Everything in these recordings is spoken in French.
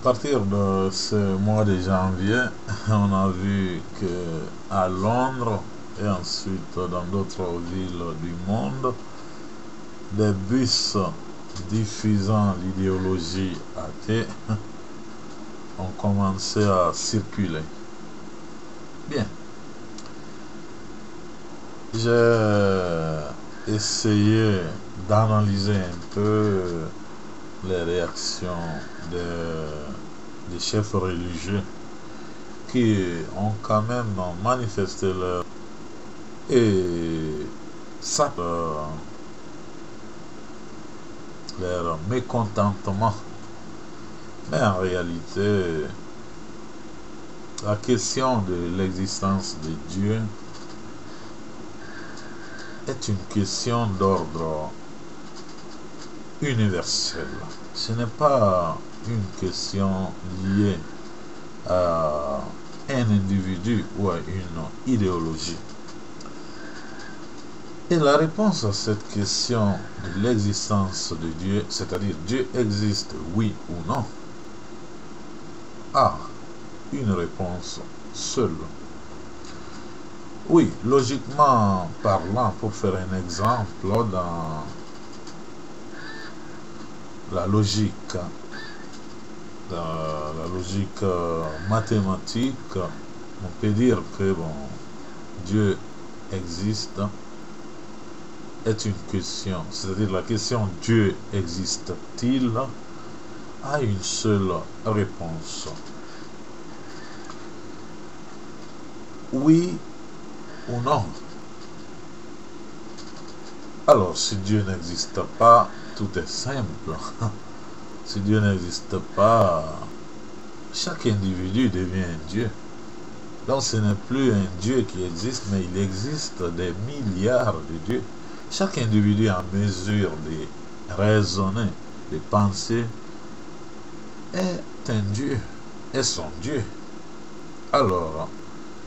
partir de ce mois de janvier, on a vu que à Londres et ensuite dans d'autres villes du monde, des bus diffusant l'idéologie athée ont commencé à circuler. Bien. J'ai essayé d'analyser un peu les réactions des chefs religieux qui ont quand même manifesté et ça, leur mécontentement. Mais en réalité, la question de l'existence de Dieu est une question d'ordre universel. Ce n'est pas une question liée à un individu ou à une idéologie. Et la réponse à cette question de l'existence de Dieu, c'est-à-dire Dieu existe, oui ou non, a une réponse seule. Oui, logiquement parlant, pour faire un exemple, dans la logique, mathématique, on peut dire que Dieu existe est une question, c'est-à-dire la question Dieu existe-t-il a une seule réponse. Oui ou non. Alors, si Dieu n'existe pas, tout est simple. Si Dieu n'existe pas, chaque individu devient un Dieu. Donc ce n'est plus un Dieu qui existe, mais il existe des milliards de dieux. Chaque individu en mesure de raisonner, de penser, est un Dieu, est son Dieu. Alors,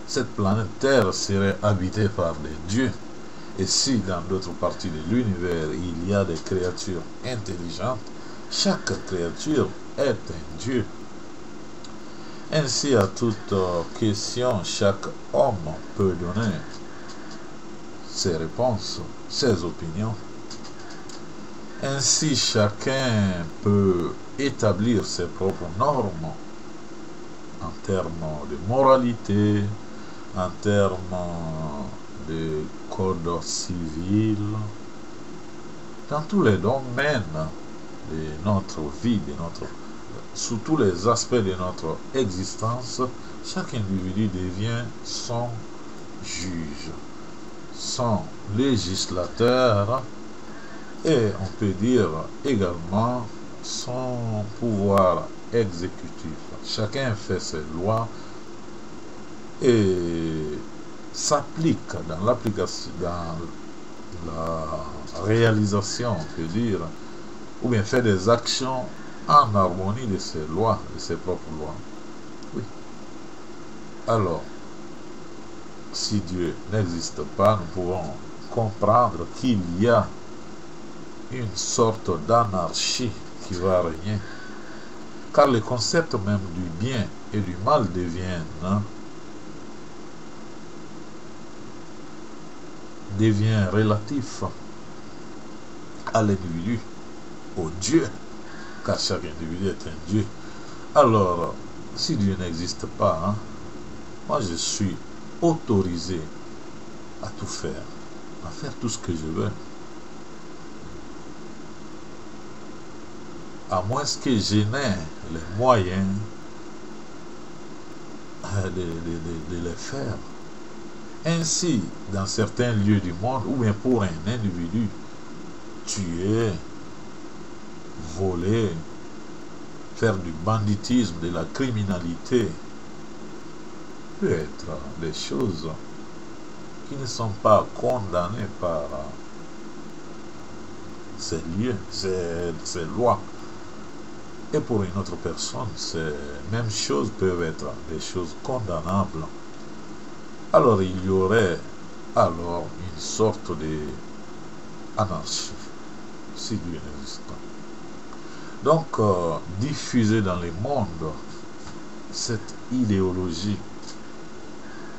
cette planète Terre serait habitée par des dieux. Et si dans d'autres parties de l'univers, il y a des créatures intelligentes, chaque créature est un Dieu. Ainsi, à toute question, chaque homme peut donner ses réponses, ses opinions. Ainsi, chacun peut établir ses propres normes en termes de moralité, en termes de code civil, dans tous les domaines de notre vie, sous tous les aspects de notre existence, chaque individu devient son juge, son législateur et on peut dire également son pouvoir exécutif. Chacun fait ses lois et s'applique dans l'application, dans la réalisation, on peut dire, ou bien fait des actions en harmonie de ses lois, de ses propres lois. Oui. Alors, si Dieu n'existe pas, nous pouvons comprendre qu'il y a une sorte d'anarchie qui va régner. Car le concept même du bien et du mal devient relatif à l'individu, au Dieu, car chaque individu est un Dieu. Alors, si Dieu n'existe pas, moi je suis autorisé à tout faire, à faire tout ce que je veux. À moins que je n'ai les moyens de les faire. Ainsi, dans certains lieux du monde, ou bien pour un individu, tuer, voler, faire du banditisme, de la criminalité, peut être des choses qui ne sont pas condamnées par ces lieux, ces lois. Et pour une autre personne, ces mêmes choses peuvent être des choses condamnables. Alors il y aurait alors une sorte d'anarchie, si Dieu n'existe pas. Donc, diffuser dans le monde cette idéologie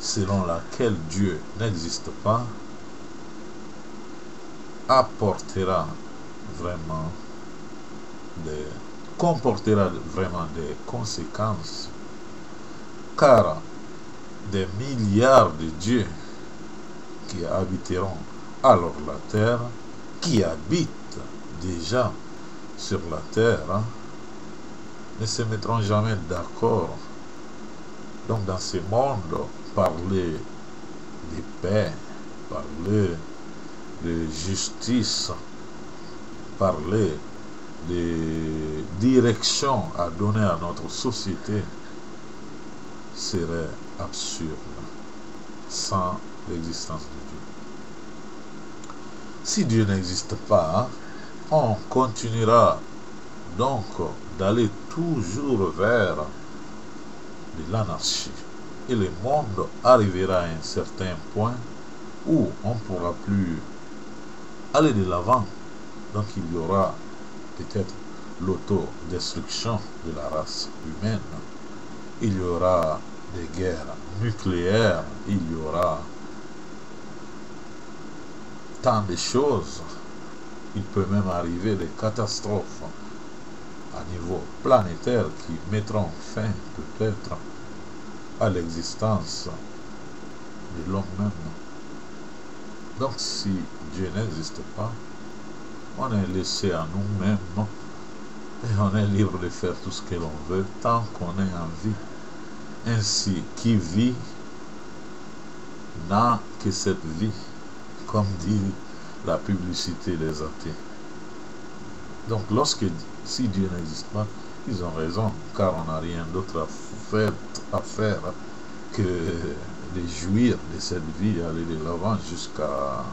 selon laquelle Dieu n'existe pas comportera vraiment des conséquences, car des milliards de dieux qui habiteront alors la terre, qui habitent déjà sur la terre, ne se mettront jamais d'accord. Donc dans ce monde, parler de paix, parler de justice, parler de direction à donner à notre société serait absurde sans l'existence de Dieu. Si Dieu n'existe pas, on continuera donc d'aller toujours vers de l'anarchie. Et le monde arrivera à un certain point où on ne pourra plus aller de l'avant. Donc il y aura peut-être l'autodestruction de la race humaine. Il y aura des guerres nucléaires. Il y aura tant de choses. Il peut même arriver des catastrophes à niveau planétaire qui mettront fin peut-être à l'existence de l'homme même. Donc si Dieu n'existe pas, on est laissé à nous-mêmes et on est libre de faire tout ce que l'on veut tant qu'on est en vie. Ainsi, qui vit n'a que cette vie, comme dit la publicité des athées. Donc si Dieu n'existe pas, ils ont raison, car on n'a rien d'autre à faire que de jouir de cette vie, aller de l'avant jusqu'à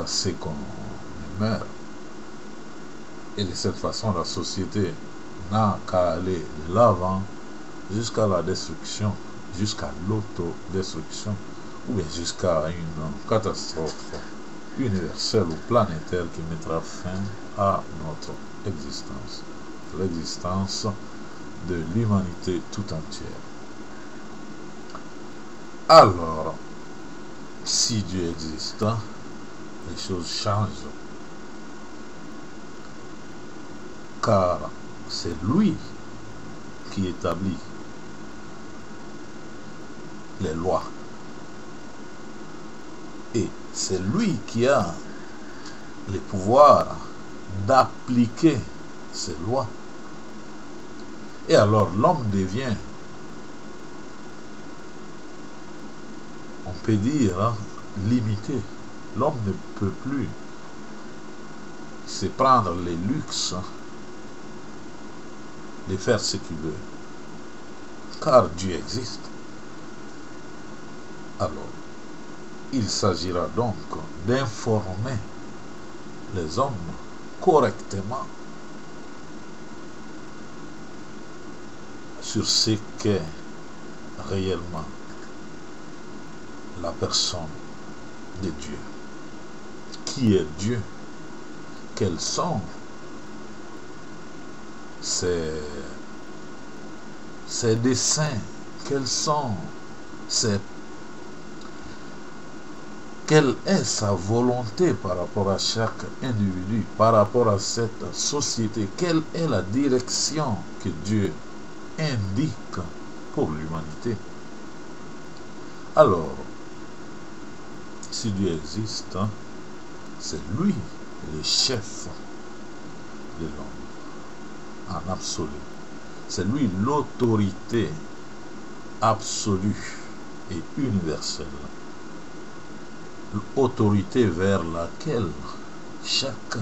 ce qu'on meure. Et de cette façon, la société n'a qu'à aller de l'avant jusqu'à la destruction, jusqu'à l'autodestruction, ou bien jusqu'à une catastrophe universelle ou planétaire qui mettra fin à notre existence, l'existence de l'humanité tout entière. Alors, si Dieu existe, les choses changent, car c'est lui qui établit les lois. Et c'est lui qui a le pouvoir d'appliquer ces lois. Et alors l'homme devient, on peut dire, limité. L'homme ne peut plus se prendre les luxes de faire ce qu'il veut, car Dieu existe. Alors, il s'agira donc d'informer les hommes correctement sur ce qu'est réellement la personne de Dieu. Qui est Dieu? Quels sont ses desseins? Quels sont quelle est sa volonté par rapport à chaque individu, par rapport à cette société? Quelle est la direction que Dieu indique pour l'humanité? Alors, si Dieu existe, c'est lui le chef de l'homme, en absolu. C'est lui l'autorité absolue et universelle. L'autorité vers laquelle chaque